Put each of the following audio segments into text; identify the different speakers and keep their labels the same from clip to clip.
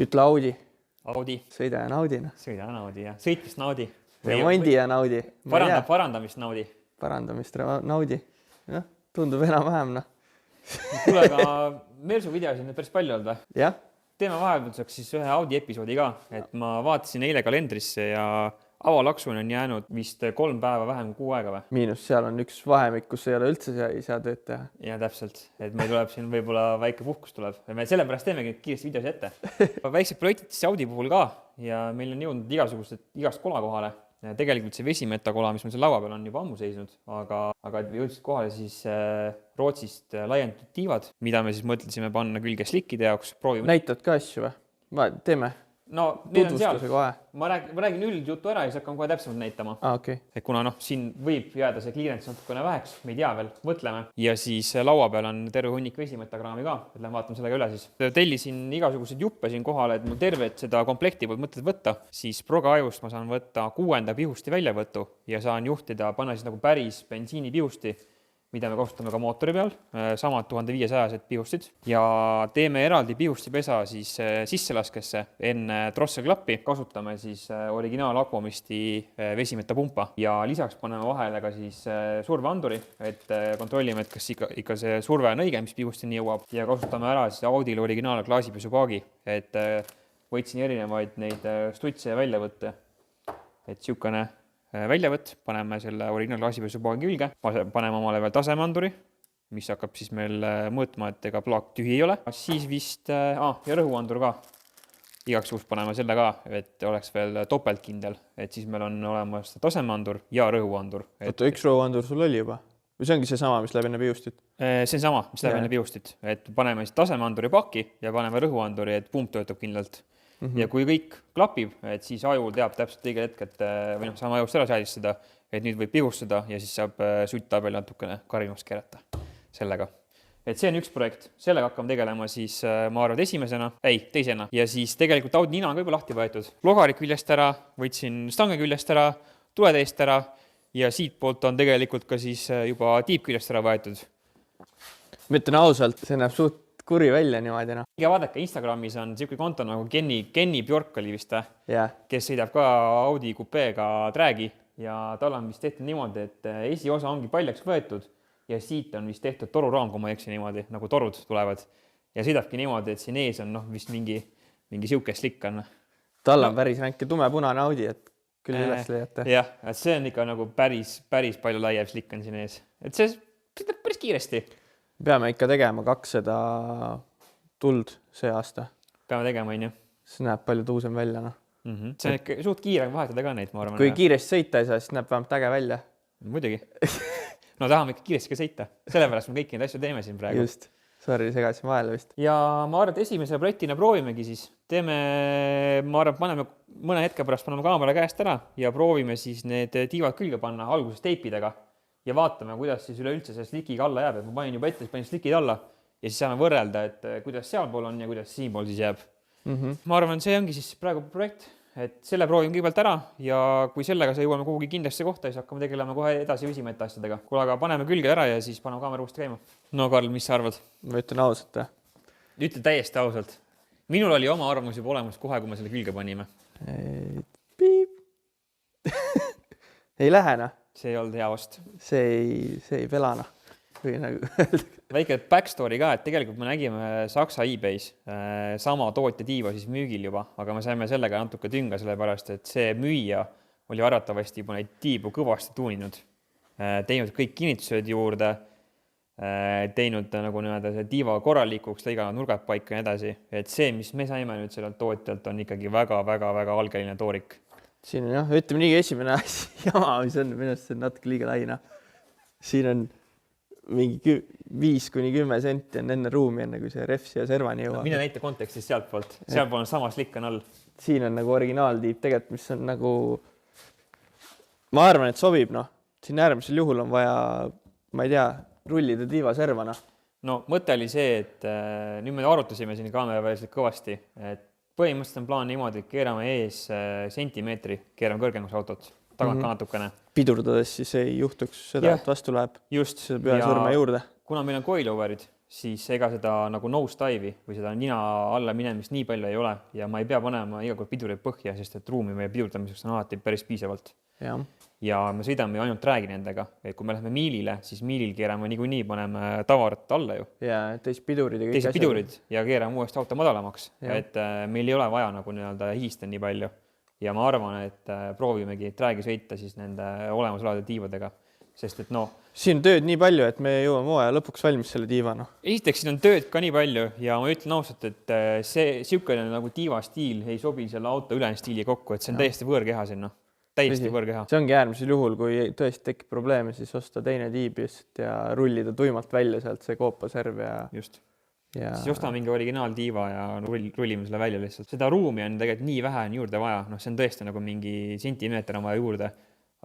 Speaker 1: Ütle Audi.
Speaker 2: Audi.
Speaker 1: Sõida ja naudi.
Speaker 2: Sõida ja naudi, jah. Sõitmist naudi.
Speaker 1: Remondi ja naudi.
Speaker 2: Parandamist naudi.
Speaker 1: Parandamist naudi. Noh, tundub enam-vähem, noh.
Speaker 2: Kuule, aga Mersu videosid on päris palju olnud või?
Speaker 1: Jah.
Speaker 2: Teeme vahelduseks siis ühe Audi episoodi ka, et ma vaatasin eile kalendrisse ja avalaksuni on jäänud vist 3 päeva vähem kui 6 aega või?
Speaker 1: Miinus, seal on üks vahemik, kus ei ole üldse ei saa tööd teha.
Speaker 2: Ja täpselt, et meil tuleb siin võib-olla väike puhkus tuleb. Me sellepärast teemegi kiiresti videosi ette. Väiksed projektid siis Audi puhul ka ja meil on jõudnud igast kola kohale. Tegelikult see vesimetakola, mis meil seal laua peal on juba ammu seisnud, aga jõudsid kohale siis Rootsist laiendatud tiivad, mida me siis mõtlesime panna külge slikkide jaoks.
Speaker 1: Näitad ka asju või? Teeme.
Speaker 2: No,
Speaker 1: tutvustuse kohe.
Speaker 2: Ma räägin üldjutu ära ja siis hakkan kohe täpsemalt näitama.
Speaker 1: Okay.
Speaker 2: Et kuna siin võib jääda see kliirents natukene väheks, me ei tea veel, mõtleme. Ja siis laua peal on terve hunnik vesimetakraami ka, et lähen vaatame sellega üle siis. Tellisin igasuguseid juppe siin kohale, et mul tervet seda komplekti võib mõtted võtta. Siis progaajust ma saan võtta 6. pihusti väljavõttu ja saan juhtida, panna siis nagu päris bensiini pihusti, mida me kasutame ka mootori peal, samad 1500 pihustid ja teeme eraldi pihustipesa siis sisselaskesse enne trosselklappi, kasutame siis originaal Aquamisti vesimetapumpa ja lisaks paneme vahele ka siis surveanduri, et kontrollime, et kas ikka see surve on õige, mis pihustini jõuab ja kasutame ära siis Audil originaal klaasipesupaagi, et võtsin erinevaid neid stutse ja väljavõtte, et siukene väljavõtt, paneme selle originaal klaasipesupaagi külge, paneme omale veel tasemeanduri, mis hakkab siis meil mõõtma, et ega plaak tühi ei ole. Siis vist, ja rõhuandur ka, igaks juhus paneme selle ka, et oleks veel topeltkindel, et siis meil on olemas tasemeandur ja rõhuandur.
Speaker 1: Oota, üks rõhuandur sul oli juba? Või see ongi see sama, mis läheb enne pihustit?
Speaker 2: See on sama, mis läheb enne pihustit, et paneme siis tasemeanduri pakki ja paneme rõhuanduri, et pump töötab kindlalt. Ja kui kõik klapib, et siis aju teab täpselt õige hetk, et või saame ajust ära seadistada, et nüüd võib pihustada ja siis saab sutttabel natukene karimaks keerata sellega. Et see on üks projekt, sellega hakkame tegelema siis ma arvan teisena ja siis tegelikult Audi nina on ka juba lahti võetud. Logarik küljest ära, võtsin stange küljest ära, tuleteist ära ja siit poolt on tegelikult ka siis juba tiip küljest ära võetud.
Speaker 1: Ma ütlen ausalt, see näeb suht kuri välja niimoodi.
Speaker 2: Ja vaadake, Instagramis on siuke konto nagu Kenny Bjork oli vist, kes sõidab ka Audi kupeega träägi ja tal on vist tehtud niimoodi, et esiosa ongi paljaks võetud ja siit on vist tehtud toruraam, kui ma ei eksi niimoodi, nagu torud tulevad ja sõidabki niimoodi, et siin ees on vist mingi siuke slikk on.
Speaker 1: Tal on päris ränke tumepunane Audi, et küll üles leiate.
Speaker 2: Jah, see on ikka nagu päris palju laiev slikk on siin ees. Et see sõidab päris kiiresti.
Speaker 1: Peame ikka tegema 200 tuld see aasta.
Speaker 2: Peame tegema, on ju.
Speaker 1: See näeb palju tuusem välja.
Speaker 2: See on ikka suht kiire vahetada ka neid, ma arvan.
Speaker 1: Kui kiiresti sõita ei saa, siis näeb vähemalt äge välja.
Speaker 2: Muidugi. No tahame ikka kiiresti ka sõita. Sellepärast me kõiki neid asju teeme siin praegu.
Speaker 1: Just. Sorry, segasin vahele vist.
Speaker 2: Ja ma arvan, et esimese projektina proovimegi siis. Ma arvan, paneme mõne hetke pärast paneme kaamera käest ära ja proovime siis need tiivad külge panna alguses teipidega. Ja vaatame, kuidas siis üleüldse see slikiga alla jääb. Et ma panin juba ette, panin slikid alla ja siis saame võrrelda, et kuidas sealpool on ja kuidas siinpool siis jääb. Ma arvan, see ongi siis praegu projekt, et selle proovime kõigepealt ära ja kui sellega sa jõuame kuhugi kindlasse kohta, siis hakkame tegelema kohe edasi vesimeta asjadega. Kuule, aga paneme külge ära ja siis paneme kaamera uuesti käima. No Karl, mis sa arvad?
Speaker 1: Ma ütlen ausalt.
Speaker 2: Ütle täiesti ausalt. Minul oli oma arvamus juba olemas kohe, kui me selle külge panime.
Speaker 1: Ei lähena.
Speaker 2: See ei olnud hea vast.
Speaker 1: See ei pelana.
Speaker 2: Väike backstory ka, et tegelikult me nägime Saksa eBay's sama tootja tiiva siis müügil juba, aga me saime sellega natuke tünga sellepärast, et see müüja oli arvatavasti juba neid tiibu kõvasti tuuninud. Teinud kõik kinnitused juurde, teinud nagu see tiiva korralikuks, lõiganud nurgad paika ja nii edasi. Et see, mis me saime nüüd sellelt tootjalt, on ikkagi väga algeline toorik.
Speaker 1: Siin on ütleme nii esimene jama, mis on minust see natuke liiga laina. Siin on mingi 5-10 senti on enne ruumi, enne kui see refs ja servani jõuab.
Speaker 2: Mine näite kontekstis sealt poolt. Sealpool on sama slikk on all.
Speaker 1: Siin on nagu originaaltiip tegelikult, mis on nagu, ma arvan, et sobib. Siin äärmisel juhul on vaja, ma ei tea, rullida tiiva servana.
Speaker 2: No mõte oli see, et nüüd me arutasime siin kaamera väliselt kõvasti, et põhimõtteliselt on plaan niimoodi, et keerame ees sentimeetri, keerame kõrgemas autot, tagant ka natukene.
Speaker 1: Pidurdades siis ei juhtuks seda, et vastu läheb.
Speaker 2: Just.
Speaker 1: Seda peale sõrme juurde.
Speaker 2: Kuna meil on coiloverid, siis ega seda nagu nose dive'i või seda nina alla minemist nii palju ei ole ja ma ei pea panema iga kord pidureid põhja, sest et ruumi meie pidurdamiseks on alati päris piisavalt. Ja me sõidame ju ainult träägi nendega, et kui me läheme miilile, siis miilil keerame niikuinii, paneme tavarat alla ju.
Speaker 1: Ja teised pidurid
Speaker 2: ja keerame uuesti auto madalamaks, et meil ei ole vaja nagu nii-öelda hiista nii palju. Ja ma arvan, et proovimegi träägi sõita siis nende olemasolevate tiivadega, sest et
Speaker 1: siin on tööd nii palju, et me jõuame hooaja lõpuks valmis selle tiiva.
Speaker 2: Esiteks siin on tööd ka nii palju ja ma ütlen ausalt, et see siukene nagu tiiva stiil ei sobi selle auto ülejäänud stiili kokku, et see on täiesti võõrkeha sinna. Täiesti võõrkeha.
Speaker 1: See ongi äärmisel juhul, kui tõesti tekib probleeme, siis osta teine tiib ja rullida tuimalt välja sealt see koopaserv ja...
Speaker 2: Just. Siis osta mingi originaaltiiva ja rullime selle välja lihtsalt. Seda ruumi on tegelikult nii vähe juurde vaja. See on tõesti nagu mingi sentimeeter on vaja juurde.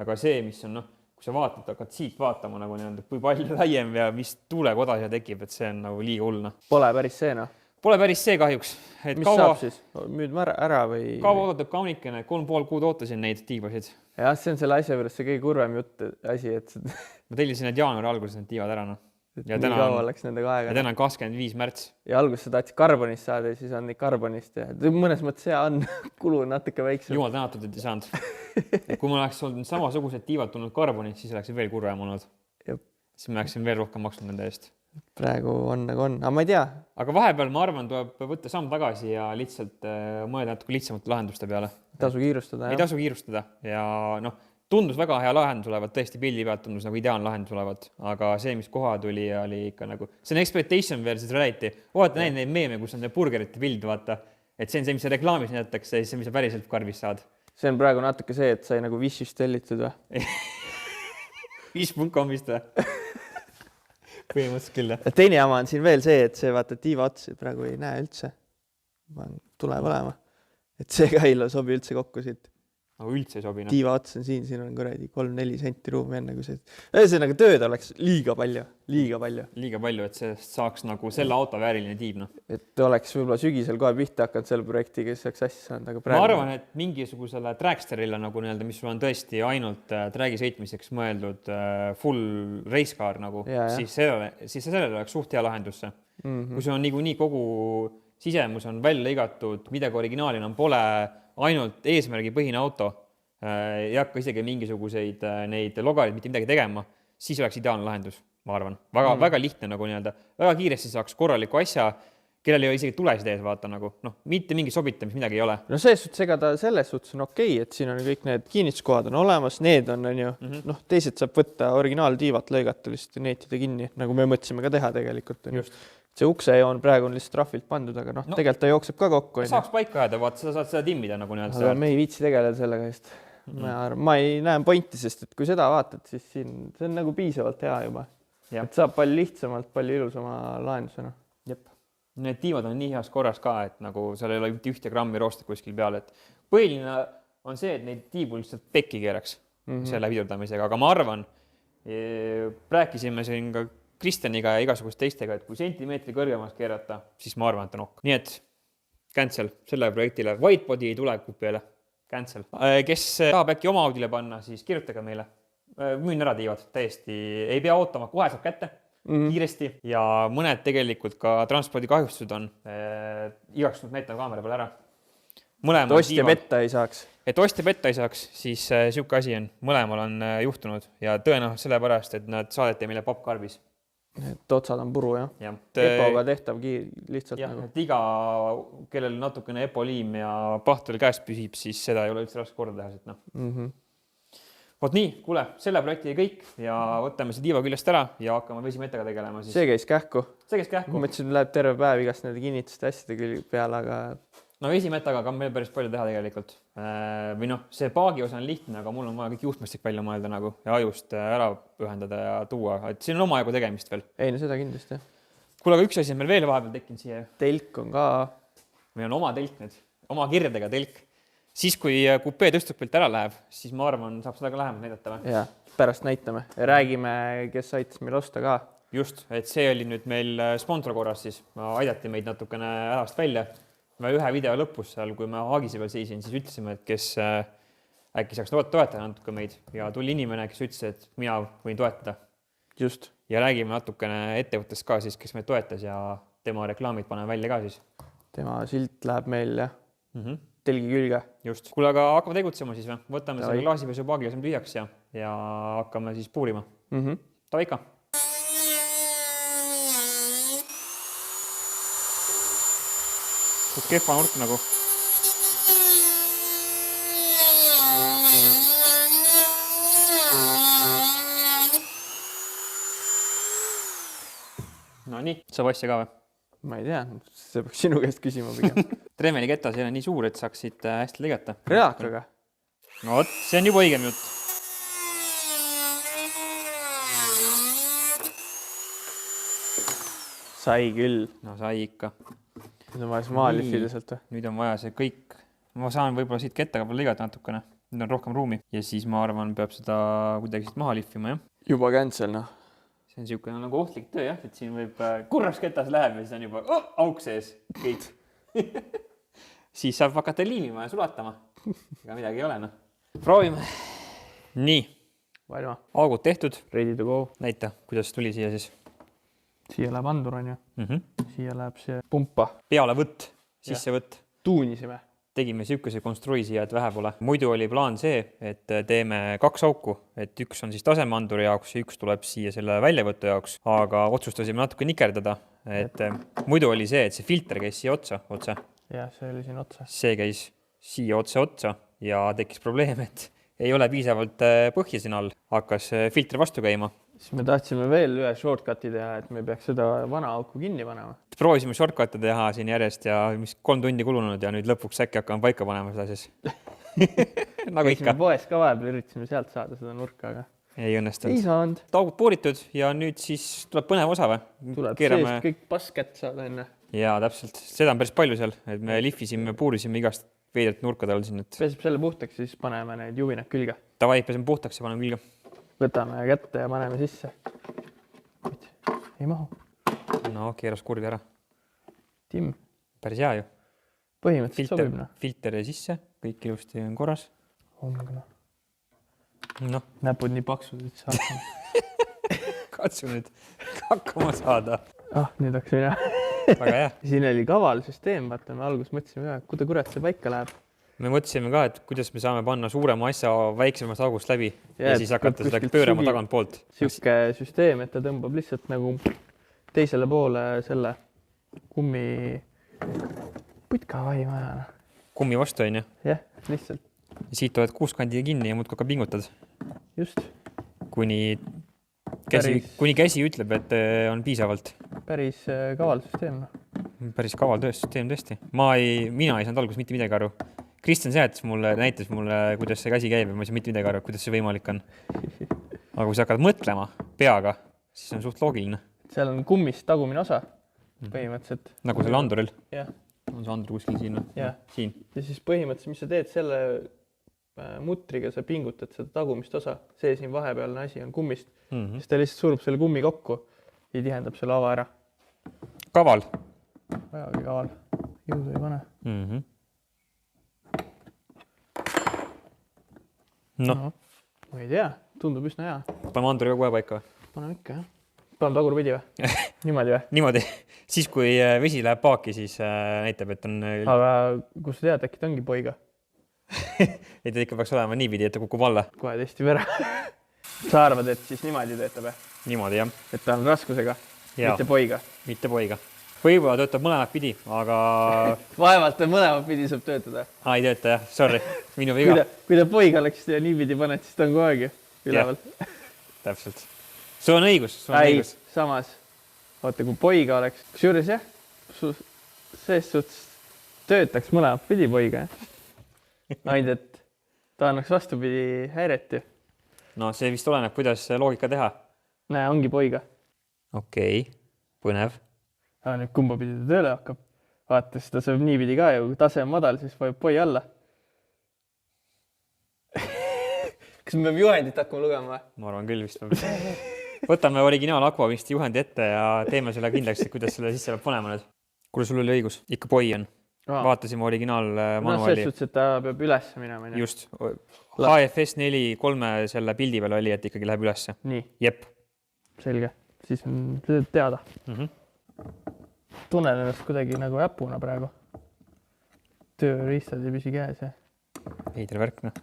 Speaker 2: Aga see, mis on, kui sa vaatad, hakkad siit vaatama nagu nii-öelda, kui palju laiem ja mis tuulekoda siia tekib, et see on nagu liiga hull.
Speaker 1: Pole päris see,
Speaker 2: Pole päris see kahjuks.
Speaker 1: Et mis saab siis? Müüd ära või?
Speaker 2: Kaua oodatab kaunikene, 3,5 kuud ootasin neid tiivasid.
Speaker 1: Jah, see on selle asja võrres see kõige kurvem jutt asi, et...
Speaker 2: Ma tellisin need jaanuari alguses need tiivad ära,
Speaker 1: Ja nii kaua läks nendega aega.
Speaker 2: Ja täna on 25 märts.
Speaker 1: Ja alguses sa tahtsid karbonist saada ja siis on neid karbonist. Ja mõnes mõttes see on kulu natuke väiksem.
Speaker 2: Jumal tänatud, et ei saanud. Kui ma oleks olnud samasugused tiivad tulnud karbonist, siis oleks veel kurvem olnud. Siis me läksin veel rohkem maksnud nende eest.
Speaker 1: Praegu on nagu on, aga ma ei tea.
Speaker 2: Aga vahepeal ma arvan, tuleb võtta samm tagasi ja lihtsalt mõelda natuke lihtsamate lahenduste peale.
Speaker 1: Tasu kiirustada.
Speaker 2: Ei tasu kiirustada ja tundus väga hea lahendus olevat, tõesti pildi pealt tundus nagu ideaalne lahendus olevat, aga see, mis koha tuli, oli ikka nagu, see on expectation versus reality. Vaata näin neid meeme, kus on need burgerite pild, vaata, et see on see, mis reklaamis näidatakse, see, mis sa päriselt karvis saad.
Speaker 1: See on praegu natuke see, et sai nagu Wishist tellitud või?
Speaker 2: Wish.comist või? Põhimõtteliselt küll, jah.
Speaker 1: Teine jama on siin veel see, et see vaata tiiva otsi praegu ei näe üldse. Tuleb olema. Et see ka ei sobi üldse kokku siit.
Speaker 2: Aga üldse ei sobi.
Speaker 1: Tiiva ots on siin on kuradi 3-4 senti ruumi enne kui see. See nagu tööd oleks liiga palju. Liiga palju,
Speaker 2: et see saaks nagu selle auto vääriline tiib.
Speaker 1: Et oleks võib-olla sügisel kohe pihta hakanud selle projekti, kes saaks asja saanud. Aga praegu...
Speaker 2: Ma arvan, et mingisugusele tracksterille, nagu nii-öelda, mis sul on tõesti ainult tracki sõitmiseks mõeldud full race car, nagu, siis sellele oleks suht hea lahendusse. Kui see on nii kogu sisemus on välja lõigatud, midagi originaali enam pole, ainult eesmärgi põhine auto, ei hakka isegi mingisuguseid neid logarid mitte midagi tegema, siis oleks ideaalne lahendus, ma arvan. Väga lihtne nagu nii-öelda, väga kiiresti saaks korraliku asja, kellel ei ole isegi tulesid ees vaata nagu, mitte mingi sobitamis midagi ei ole.
Speaker 1: No selles suhtes on okei, et siin on kõik need kiinnituskohad on olemas, need on ju, teised saab võtta originaaltiivat lõigata lihtsalt ja neetida kinni, nagu me mõtlesime ka teha tegelikult.
Speaker 2: Just.
Speaker 1: See ukse on praegu lihtsalt trahvilt pandud, aga tegelikult ta jookseb ka kokku.
Speaker 2: Saaks paika jääda, vaata, sa saad seda timmida nagu nii-öelda.
Speaker 1: Aga me ei viitsi tegeleda sellega just. Ma ei näe pointi, sest et kui seda vaatad, siis siin see on nagu piisavalt hea juba. Et saab palju lihtsamalt, palju ilusama lahendusena.
Speaker 2: Jep. Need tiivad on nii heas korras ka, et nagu seal ei ole ühte grammi roostet kuskil peal. Et põhiline on see, et neid tiibu lihtsalt pekki keeraks selle pidurdamisega, aga ma arvan, rääkisime siin ka Kristjaniga ja igasugust teistega, et kui sentimeetri kõrgemaks keerata, siis ma arvan, et on ok. Nii et cancel selle projektile. Whitebody ei tule kupeele. Cancel. Kes tahab äkki oma Audile panna, siis kirjutage meile. Müün ära tiivad täiesti. Ei pea ootama, kohe saab kätte kiiresti. Ja mõned tegelikult ka transpordi kahjustused on. Igaks näitame kaamera peale ära.
Speaker 1: Et ostja petta ei saaks.
Speaker 2: Et ostja petta ei saaks, siis siuke asi on. Mõlemal on juhtunud ja tõenäoliselt sellepärast, et nad saadeti meile pappkarbis.
Speaker 1: Et otsad on puru, jah. Epoga tehtav lihtsalt nagu.
Speaker 2: Et iga, kellel natukene epoliim ja pahtel käest püsib, siis seda ei ole üldse raske korda teha. Vot nii, kuule, selle projekti kõik ja võtame see tiiva küljest ära ja hakkame vesimettega tegelema. Siis.
Speaker 1: See käis kähku.
Speaker 2: Ma
Speaker 1: mõtlesin, läheb terve päev igast nende kinnituste asjade küll peale, aga...
Speaker 2: No vesimettaga on meil päris palju teha tegelikult. Või see paagi osa on lihtne, aga mul on vaja kõik juhtmestik välja mõelda nagu ja ajust ära ühendada ja tuua. Et siin on omajagu tegemist veel.
Speaker 1: Ei, no seda kindlasti.
Speaker 2: Kuule, aga üks asi on meil veel vahepeal tekkinud siia.
Speaker 1: Telk on ka.
Speaker 2: Meil on oma telk nüüd, oma kirjadega telk. Siis, kui kupee tõstupilt ära läheb, siis ma arvan, saab seda ka lähemalt näidata.
Speaker 1: Ja, pärast näitame. Ja räägime, kes aitas meil osta ka.
Speaker 2: Just, et see oli nüüd meil sponsor korras siis. Aidati meid natukene älast välja. Me ühe video lõpus seal, kui me Haagise peal seisin, siis ütlesime, et kes äkki saaks toetada natuke meid ja tuli inimene, kes ütles, et mina võin toetada.
Speaker 1: Just.
Speaker 2: ja räägime natukene ettevõttest ka siis, kes meid toetas ja tema reklaamid paneme välja ka siis.
Speaker 1: Tema silt läheb meil jah. Telgi külge.
Speaker 2: Just. Kuule, aga hakkame tegutsema siis või? Võtame selle klaasipesupaagi laseme tühjaks ja hakkame siis puurima. Tava ikka. Kehva nurk nagu. No nii, saab asja ka või?
Speaker 1: Ma ei tea, see peaks sinu käest küsima pigem.
Speaker 2: Tremeli ketas ei ole nii suur, et saaksid hästi lõigata.
Speaker 1: Reakaga?
Speaker 2: No vot, see on juba õigem jutt.
Speaker 1: Sai küll.
Speaker 2: No sai ikka.
Speaker 1: Nüüd on vaja see maa lihvida sealt või?
Speaker 2: Nüüd on vaja see kõik. Ma saan võib-olla siit kettaga veel lõigata natukene. Nüüd on rohkem ruumi. Ja siis ma arvan, peab seda kuidagi siit maha lihvima, jah?
Speaker 1: Juba cancel, noh.
Speaker 2: See on siukene nagu ohtlik töö, jah, et siin võib kurraks ketas läheb ja siis on juba auk sees kõik. Siis saab hakata liimima ja sulatama. Ega midagi ei ole, noh. Proovime. Nii.
Speaker 1: Valma.
Speaker 2: Augud tehtud.
Speaker 1: Ready to go.
Speaker 2: Näita, kuidas tuli siia siis.
Speaker 1: Siia läheb andur, on ju. Siia läheb see pumpa.
Speaker 2: Peale võtt, sisse võtt.
Speaker 1: Tuunisime.
Speaker 2: Tegime siukese konstrui siia, et vähe pole. Muidu oli plaan see, et teeme 2 auku, et üks on siis tasemeanduri jaoks ja üks tuleb siia selle väljavõtu jaoks, aga otsustasime natuke nikerdada, et muidu oli see, et see filter käis siia otsa.
Speaker 1: Jah, see oli siin otsa.
Speaker 2: See käis siia otsa ja tekkis probleem, et ei ole piisavalt põhja siin all, hakkas filter vastu käima.
Speaker 1: Siis me tahtsime veel ühe shortcuti teha, et me peaks seda vana auku kinni panema.
Speaker 2: Proovisime shortcut'e teha siin järjest ja 3 tundi kulunud ja nüüd lõpuks äkki hakkame paika panema seda siis. Nagu ikka.
Speaker 1: Poes ka vahepeal üritasime sealt saada seda nurka, aga
Speaker 2: ei õnnestunud.
Speaker 1: Ei saanud.
Speaker 2: Augud puuritud ja nüüd siis tuleb põnev osa või?
Speaker 1: Tuleb seest kõik paskett saada enne.
Speaker 2: Jaa, täpselt. Seda on päris palju seal, et me lihvisime, puurisime igast veidrat nurkadel siin.
Speaker 1: Peseb selle puhtaks ja siis paneme need juvinad külge.
Speaker 2: Tavai, peseme puhtaks ja paneme külge.
Speaker 1: Võtame kätte ja paneme sisse. Ei mahu.
Speaker 2: No, keeras kurvi ära.
Speaker 1: Tim.
Speaker 2: Päris hea ju.
Speaker 1: Põhimõtteliselt sobib.
Speaker 2: Filter sisse, kõik ilusti on korras. No.
Speaker 1: Näpud nii paksud, et sa hakkama.
Speaker 2: Katsu nüüd hakkama saada.
Speaker 1: Nüüd hakkas mina.
Speaker 2: Väga hea.
Speaker 1: Siin oli kaval süsteem, vaata, me alguses mõtlesime, kuida kurat see paika läheb.
Speaker 2: Me mõtlesime ka, et kuidas me saame panna suurema asja väiksemast august läbi ja siis hakata seda pöörama tagant poolt.
Speaker 1: Siuke süsteem, et ta tõmbab lihtsalt nagu teisele poole selle kummi putka vaimajana.
Speaker 2: Kummi vastu on ju?
Speaker 1: Jah, lihtsalt.
Speaker 2: Siit oled 6 kandiga kinni ja muudkui ka pingutad.
Speaker 1: Just.
Speaker 2: Kuni käsi ütleb, et on piisavalt.
Speaker 1: Päris kaval süsteem.
Speaker 2: Päris kaval süsteem tõesti. Mina ei saanud alguses mitte midagi aru. Kristjan näitas mulle, kuidas see käsi käib ja ma ei saa mitte midagi aru, kuidas see võimalik on. Aga kui sa hakkad mõtlema peaga, siis on suht loogiline.
Speaker 1: Seal on kummist tagumine osa põhimõtteliselt.
Speaker 2: Nagu selle anduril?
Speaker 1: Jah.
Speaker 2: On see andur kuskil siin? Siin.
Speaker 1: Ja siis põhimõtteliselt, mis sa teed selle mutriga, sa pingutad seda tagumist osa. See siin vahepealne asi on kummist. Siis ta lihtsalt surub selle kummi kokku ja tihendab selle ava ära.
Speaker 2: Kaval?
Speaker 1: Vägagi kaval. Jõudu ei pane.
Speaker 2: No.
Speaker 1: Ma ei tea, tundub üsna hea.
Speaker 2: Paneme anduri kohe paika või?
Speaker 1: Paneme ikka, jah. Paneme tagurpidi või? Niimoodi või?
Speaker 2: Niimoodi. Siis, kui vesi läheb paaki, siis näitab, et on...
Speaker 1: Aga kus sa tead, äkki ta ongi poiga?
Speaker 2: Et ta ikka peaks olema niipidi, et ta kukub alla.
Speaker 1: Kohe testib ära. Sa arvad, et siis niimoodi töötab, jah?
Speaker 2: Niimoodi, jah.
Speaker 1: Et ta on raskusega, mitte poiga.
Speaker 2: Mitte poiga. Võib-olla töötab mõlemad pidi, aga...
Speaker 1: Vaevalt mõlemad pidi saab töötada.
Speaker 2: Ei tööta, jah. Sorry. Minu viga.
Speaker 1: Kui ta poiga oleks ja niipidi paned, siis ta on kogu aeg üleval.
Speaker 2: Täpselt. Sul on õigus.
Speaker 1: Samas. Vaata, kui poiga oleks. Kusjuures jah, sees suhtes töötaks mõlemad pidi poiga. Ainult, et ta annaks vastupidi häiret ju.
Speaker 2: No see vist oleneb, kuidas loogika teha.
Speaker 1: Näe, ongi poiga.
Speaker 2: Okei, põnev.
Speaker 1: Aga nüüd kumba pidi ta tööle hakkab. Vaata, siis ta saab niipidi ka ju, tase on madal, siis vajub poi alla. Kas me peame juhendit hakkama lugema või?
Speaker 2: Ma arvan küll vist. Võtame originaal Aquavisti juhendi ette ja teeme selle kindlaks, kuidas selle sisse peab panema nüüd. Kuule, sul oli õigus. Ikka poi on. Vaatasime originaal manuaali.
Speaker 1: Selles suhtes, et ta peab üles minema.
Speaker 2: Just. HFS 4.3 selle pildi peal oli, et ikkagi läheb ülesse.
Speaker 1: Nii.
Speaker 2: Jep.
Speaker 1: Selge. siis on teada. Tunnen ennast kuidagi nagu äpuna praegu. Tööriistad ei püsi käes ja.
Speaker 2: Heider värk, noh.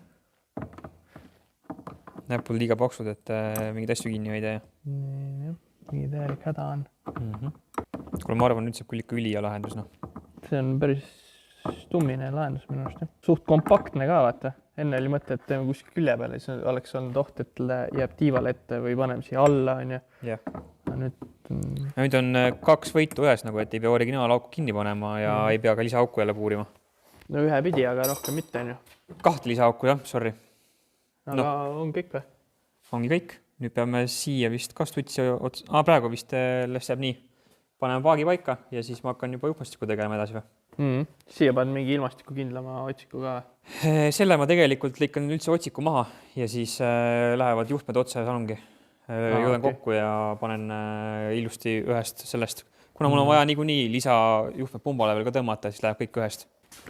Speaker 2: Näpud liiga paksud, et mingid asju kinni hoida ja.
Speaker 1: Mingi täielik häda on.
Speaker 2: Kuule, ma arvan, nüüd saab küll ikka ülija lahendus, noh.
Speaker 1: See on päris tummine lahendus minu arust. Suht kompaktne ka, vaata. Enne oli mõte, et teeme kuskil külje peale, siis oleks olnud oht, et jääb tiivale ette või paneme siia alla, on ju.
Speaker 2: Jah.
Speaker 1: Nüüd
Speaker 2: on 2 võitu ühes, nagu, et ei pea originaalauku kinni panema ja ei pea ka lisaauku jälle puurima.
Speaker 1: No ühe pidi, aga rohkem mitte, on ju.
Speaker 2: 2 lisaauku, jah, sorry.
Speaker 1: Aga on kõik või?
Speaker 2: Ongi kõik. Nüüd peame siia vist ka stutsi praegu vist jääb nii. Paneme paagi paika ja siis ma hakkan juba juhmastiku tegema edasi või?
Speaker 1: Siia paned mingi ilmastiku kindlama otsiku ka?
Speaker 2: Selle ma tegelikult lõikan üldse otsiku maha ja siis lähevad juhtmed otse salongi. Jõudan kokku ja panen ilusti ühest sellest. Kuna mul on vaja niikuinii lisajuhtmed pumbale veel ka tõmmata, siis läheb kõik ühest.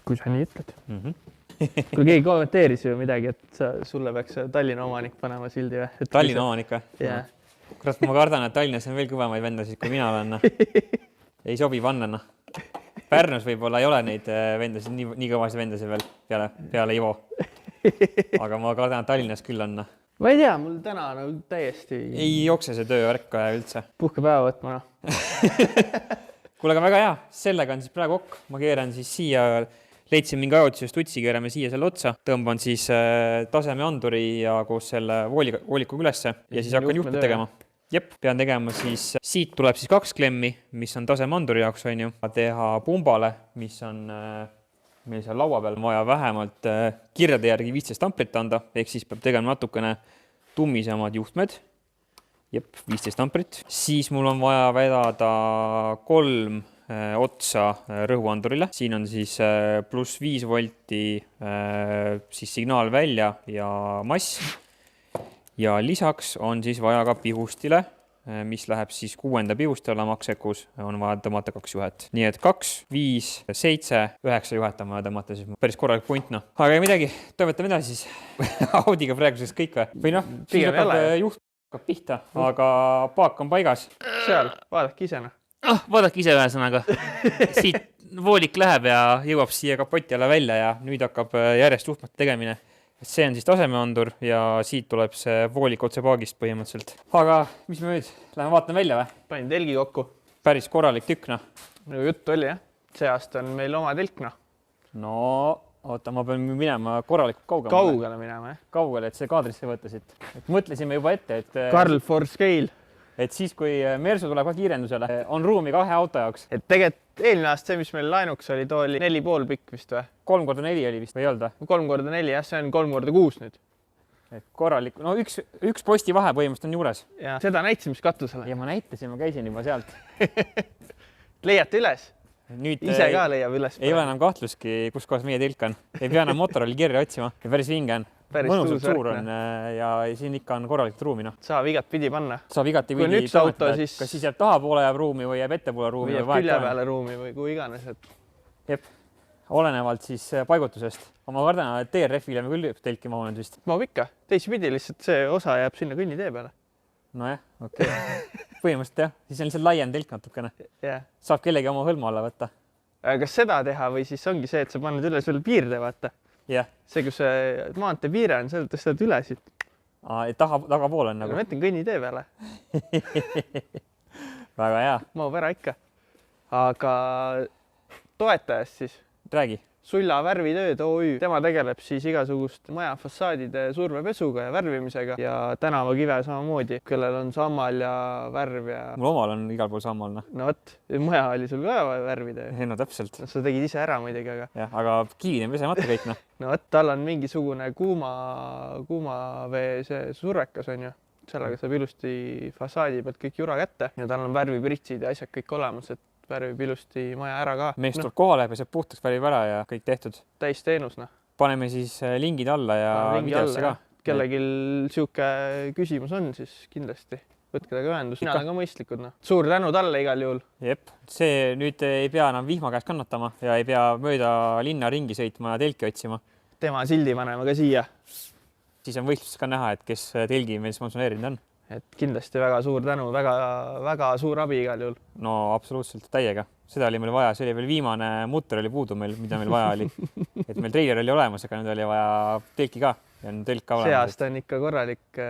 Speaker 1: Kui sa nii ütled. Kui keegi kommenteeris ju midagi, et sulle peaks Tallinna omanik panema sildi või?
Speaker 2: Tallinna omanik või?
Speaker 1: Jah.
Speaker 2: Kurat, ma kardan, et Tallinnas on veel kõvemaid vendasid, kui mina olen. Ei sobi panna. Pärnus võib-olla ei ole neid vendasid, nii kõvasid vendasid veel peale Ivo. Aga ma kardan, et Tallinnas küll on.
Speaker 1: Ma ei tea, mul täna nagu täiesti...
Speaker 2: Ei jookse see töövärk üldse.
Speaker 1: Puhkepäeva võtma.
Speaker 2: Kuule, aga väga hea. Sellega on siis praegu Ma keeran siis siia, leidsin mingi ajutise stutsi, keerame siia selle otsa. Tõmban siis taseme anduri ja koos selle voolikuga ülesse ja siis hakkan juhtme tegema. Jep, pean tegema siis, siit tuleb siis 2 klemmi, mis on taseme anduri jaoks, on ju. Teha pumbale, mis on meil seal laua peal vaja vähemalt kirjade järgi 15 amprit anda, ehk siis peab tegema natukene tummisemad juhtmed. Jep, 15 amprit. Siis mul on vaja vedada 3 otsa rõhuandurile. Siin on siis pluss 5 volti siis signaal välja ja mass. Ja lisaks on siis vaja ka pihustile, mis läheb siis 6. pihuste alla maksekus, on vaja tõmmata 2 juhet. Nii et 2, 5, 7, 9 juhet on vaja tõmmata, siis päris korralik punt, noh. Aga ei midagi, toimetame edasi siis. Audiga praeguseks kõik või noh, siis hakkab juht pihta, aga paak on paigas.
Speaker 1: Seal, vaadake ise.
Speaker 2: Vaadake ise ühesõnaga. Siit voolik läheb ja jõuab siia kapoti alla välja ja nüüd hakkab järjest juhtmete tegemine. See on siis tasemeandur ja siit tuleb see voolik otse paagist põhimõtteliselt. Aga mis me nüüd? Lähme vaatame välja või?
Speaker 1: Panin telgi kokku.
Speaker 2: Päris korralik tükk, noh.
Speaker 1: Nagu jutt oli, jah. See aasta on meil oma telk, noh.
Speaker 2: No, oota, ma pean minema korralikult kaugemale.
Speaker 1: Kaugele minema, jah.
Speaker 2: Kaugele, et see kaadrisse võttasid. Mõtlesime juba ette, et...
Speaker 1: Karl for scale.
Speaker 2: Et siis, kui Mersu tuleb ka kiirendusele, on ruumi 2 auto jaoks.
Speaker 1: Et tegelikult eelmine aasta see, mis meil laenuks oli, too oli 4,5 pikk vist või?
Speaker 2: 3x4 oli vist või ei olnud või?
Speaker 1: 3x4, jah, see on 3x6 nüüd.
Speaker 2: Et korralik, no üks posti vahe põhimõtteliselt on juures.
Speaker 1: Ja seda näitasin, mis katusele.
Speaker 2: Ja ma näitasin, ma käisin juba sealt.
Speaker 1: Leiate üles?
Speaker 2: Nüüd
Speaker 1: ise ka leiab üles.
Speaker 2: Ei ole enam kahtluski, kus kohas meie telk on. Ei pea enam motorolli kirja otsima ja päris vinge on. Mõnusalt suur on ja siin ikka on korralikult ruumi. No.
Speaker 1: Saab igat pidi panna.
Speaker 2: Saab igat pidi
Speaker 1: kui üks auto, siis...
Speaker 2: Kas siis jääb tahapoole jääb ruumi või jääb ettepoole ruumi?
Speaker 1: Või jääb külje peale ruumi või kui iganes. Et...
Speaker 2: Jep, olenevalt siis paigutusest. Ma kardan, et TRF-ile me küll telki mahunud vist.
Speaker 1: Mahub ikka. Teisipidi lihtsalt see osa jääb sinna kõnnitee peale.
Speaker 2: Nojah, okei. Põhimõtteliselt jah, siis on lihtsalt laiem telk natukene.
Speaker 1: Yeah. Saab
Speaker 2: kellegi oma hõlma alla võtta.
Speaker 1: Kas seda teha või siis ongi see, et sa paned üle selle piirde, vaata?
Speaker 2: Yeah.
Speaker 1: See, kus see maantee piire on, selle tõstad üle siit.
Speaker 2: Tagapool on nagu.
Speaker 1: Ma mõtlen kõnnitee peale.
Speaker 2: Väga hea.
Speaker 1: Mahub ära ikka. Aga toetajast siis.
Speaker 2: Räägi.
Speaker 1: Sulla värvitööd OÜ. Tema tegeleb siis igasugust maja fassaadide survepesuga ja värvimisega ja tänavakive samamoodi, kellel on sammal ja värv ja...
Speaker 2: Mul omal on igal pool sammal.
Speaker 1: No võt, maja oli sul ka värvida.
Speaker 2: No täpselt.
Speaker 1: Sa tegid ise ära muidugi, aga...
Speaker 2: Jah, aga kivid on pesemata kõik, noh.
Speaker 1: No võt, tal on mingisugune kuuma vee see survekas on ju. Sellega saab ilusti fassaadi pealt kõik jura kätte ja tal on värvipritsid ja asjad kõik olemas, et värvib ilusti maja ära ka.
Speaker 2: Mees tuleb kohale, peseb puhtaks, värvib ära ja kõik tehtud.
Speaker 1: Täis teenus, noh.
Speaker 2: Paneme siis lingid alla ja videosse ka.
Speaker 1: Kellegil siuke küsimus on, siis kindlasti võtke temaga ühendust. Mina olen ka mõistlikud, noh. Suur tänu talle igal juhul.
Speaker 2: Jep, see nüüd ei pea enam vihma käest kannatama ja ei pea mööda linna ringi sõitma ja telki otsima.
Speaker 1: Tema sildi paneme ka siia.
Speaker 2: Siis on võistluses ka näha, et kes telgi meil sponsoreerinud on.
Speaker 1: et kindlasti väga suur tänu, väga suur abi igal juhul.
Speaker 2: No absoluutselt täiega. Seda oli meil vaja, see oli veel viimane mutter oli puudu meil, mida meil vaja oli. Et meil treiler oli olemas, aga nüüd oli vaja telki ka. Ja on telk ka olemas.
Speaker 1: See aasta on ikka korralik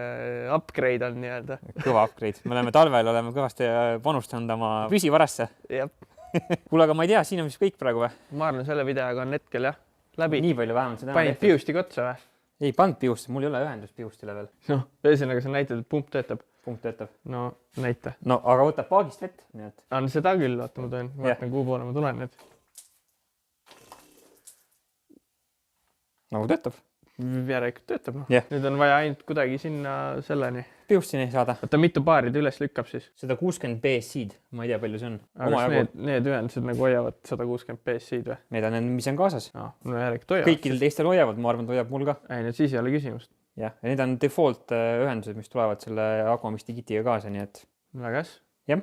Speaker 1: upgrade on nii-öelda.
Speaker 2: Kõva upgrade. Me oleme talvel kõvasti panustanud oma püsivarasse.
Speaker 1: Jep.
Speaker 2: Kuule, aga ma ei tea, siin on vist kõik praegu või?
Speaker 1: Ma arvan, selle videoga on hetkel jah, läbi.
Speaker 2: Nii palju vähemalt seda.
Speaker 1: Panid piusti kotsa või?
Speaker 2: Ei pannud piusti, mul ei ole ühendust piustile veel.
Speaker 1: No, ühesõnaga sa näitad, et pump töötab.
Speaker 2: Pump töötab.
Speaker 1: No, näita.
Speaker 2: No, aga võtab paagist vett. Nii et...
Speaker 1: On seda küll, vaata ma tõen. Vaatan, kuhu poole ma tulen nüüd.
Speaker 2: Nagu töötab.
Speaker 1: Järelikult töötab. No.
Speaker 2: Yeah.
Speaker 1: Nüüd on vaja ainult kuidagi sinna selleni.
Speaker 2: Piustini saada.
Speaker 1: Võtta mitu paari ta üles lükkab siis?
Speaker 2: 160 BSC-d. Ma ei tea, palju see on.
Speaker 1: Aga kas need ühendused nagu hoiavad 160 BSC-d või?
Speaker 2: Need on need, mis on kaasas.
Speaker 1: No järelikult hoiavad.
Speaker 2: Kõikidel teistel hoiavad, ma arvan, et hoiab mul ka.
Speaker 1: Ei, nüüd siis ei ole küsimust.
Speaker 2: Jah, ja need on default ühendused, mis tulevad selle Agomisti kitiga kaasa, nii et...
Speaker 1: Väga hästi.
Speaker 2: Jah.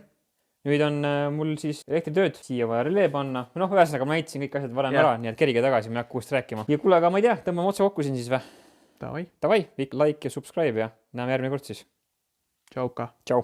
Speaker 2: Nüüd on mul siis elektritööd siia vaja relee panna. No, ühesõnaga ma näitasin kõik asjad varem ära, nii et kerige tagasi, ma ei hakka uuesti rääkima. Ja kuule, aga ma ei tea, tõmbame otsa kokku siin siis või? Davai, like ja subscribe ja näeme järgmine kord siis.
Speaker 1: Tšauka.
Speaker 2: Tšau.